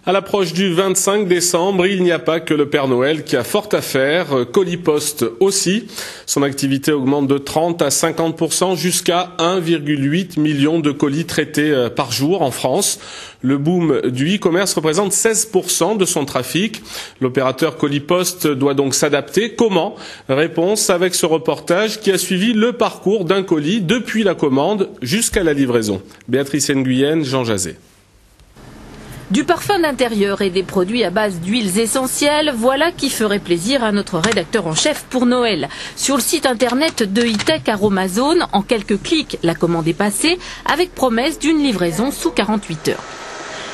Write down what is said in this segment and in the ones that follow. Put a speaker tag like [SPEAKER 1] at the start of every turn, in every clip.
[SPEAKER 1] À l'approche du 25 décembre, il n'y a pas que le Père Noël qui a fort à faire. Colipost aussi. Son activité augmente de 30 à 50% jusqu'à 1,8 million de colis traités par jour en France. Le boom du e-commerce représente 16% de son trafic. L'opérateur Colipost doit donc s'adapter. Comment? Réponse avec ce reportage qui a suivi le parcours d'un colis depuis la commande jusqu'à la livraison. Béatrice Nguyen, Jean Jazet.
[SPEAKER 2] Du parfum d'intérieur et des produits à base d'huiles essentielles, voilà qui ferait plaisir à notre rédacteur en chef pour Noël. Sur le site internet de E-Tech Aromazone, en quelques clics, la commande est passée, avec promesse d'une livraison sous 48 heures.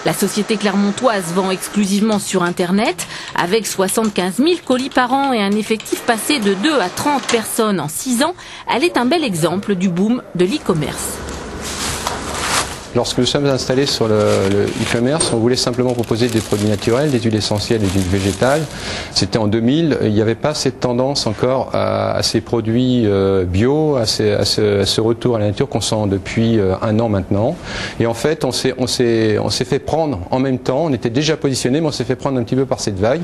[SPEAKER 2] La société clermontoise vend exclusivement sur internet, avec 75 000 colis par an et un effectif passé de 2 à 30 personnes en 6 ans. Elle est un bel exemple du boom de l'e-commerce.
[SPEAKER 3] Lorsque nous sommes installés sur le e-commerce, on voulait simplement proposer des produits naturels, des huiles essentielles et des huiles végétales. C'était en 2000, il n'y avait pas cette tendance encore à ces produits bio, à ce retour à la nature qu'on sent depuis 1 an maintenant. Et en fait, on s'est fait prendre en même temps, on était déjà positionné, mais on s'est fait prendre un petit peu par cette vague.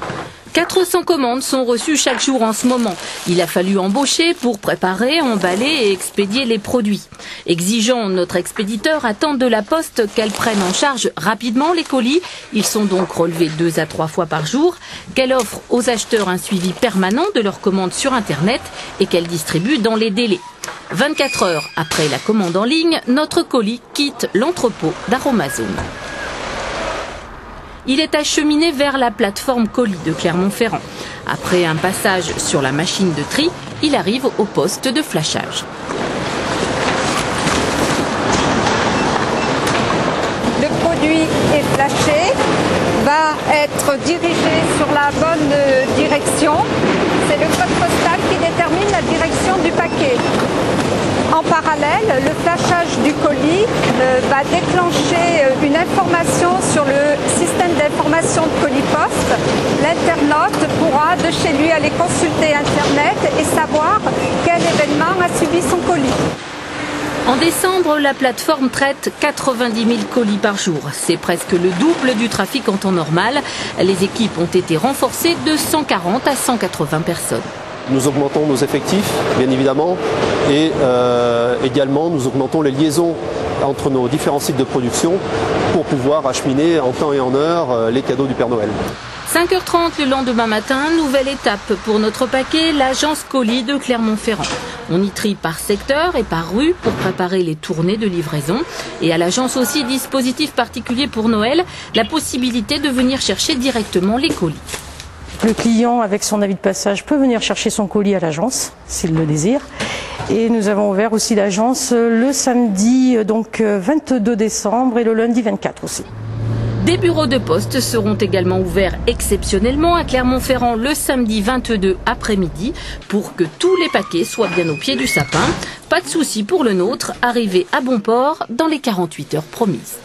[SPEAKER 2] 400 commandes sont reçues chaque jour en ce moment. Il a fallu embaucher pour préparer, emballer et expédier les produits. Exigeant, notre expéditeur attend de la Poste qu'elle prenne en charge rapidement les colis. Ils sont donc relevés 2 à 3 fois par jour. Qu'elle offre aux acheteurs un suivi permanent de leurs commandes sur Internet et qu'elle distribue dans les délais. 24 heures après la commande en ligne, notre colis quitte l'entrepôt d'Aromazone. Il est acheminé vers la plateforme colis de Clermont-Ferrand. Après un passage sur la machine de tri, il arrive au poste de flashage.
[SPEAKER 4] Le produit est flashé, va être dirigé sur la bonne direction. C'est le code postal qui détermine la direction du paquet. En parallèle, le flashage du colis va déclencher une information sur le système d'information de Colipost. L'internaute pourra de chez lui aller consulter Internet et savoir quel événement a suivi son colis.
[SPEAKER 2] En décembre, la plateforme traite 90 000 colis par jour. C'est presque le double du trafic en temps normal. Les équipes ont été renforcées de 140 à 180 personnes.
[SPEAKER 5] Nous augmentons nos effectifs, bien évidemment, et également nous augmentons les liaisons entre nos différents sites de production pour pouvoir acheminer en temps et en heure les cadeaux du Père Noël.
[SPEAKER 2] 5h30 le lendemain matin, nouvelle étape pour notre paquet, l'agence colis de Clermont-Ferrand. On y trie par secteur et par rue pour préparer les tournées de livraison. Et à l'agence aussi, dispositif particulier pour Noël, la possibilité de venir chercher directement les colis.
[SPEAKER 6] Le client, avec son avis de passage, peut venir chercher son colis à l'agence, s'il le désire. Et nous avons ouvert aussi l'agence le samedi 22 décembre et le lundi 24 aussi.
[SPEAKER 2] Des bureaux de poste seront également ouverts exceptionnellement à Clermont-Ferrand le samedi 22 après-midi pour que tous les paquets soient bien au pied du sapin. Pas de souci pour le nôtre, arrivé à bon port dans les 48 heures promises.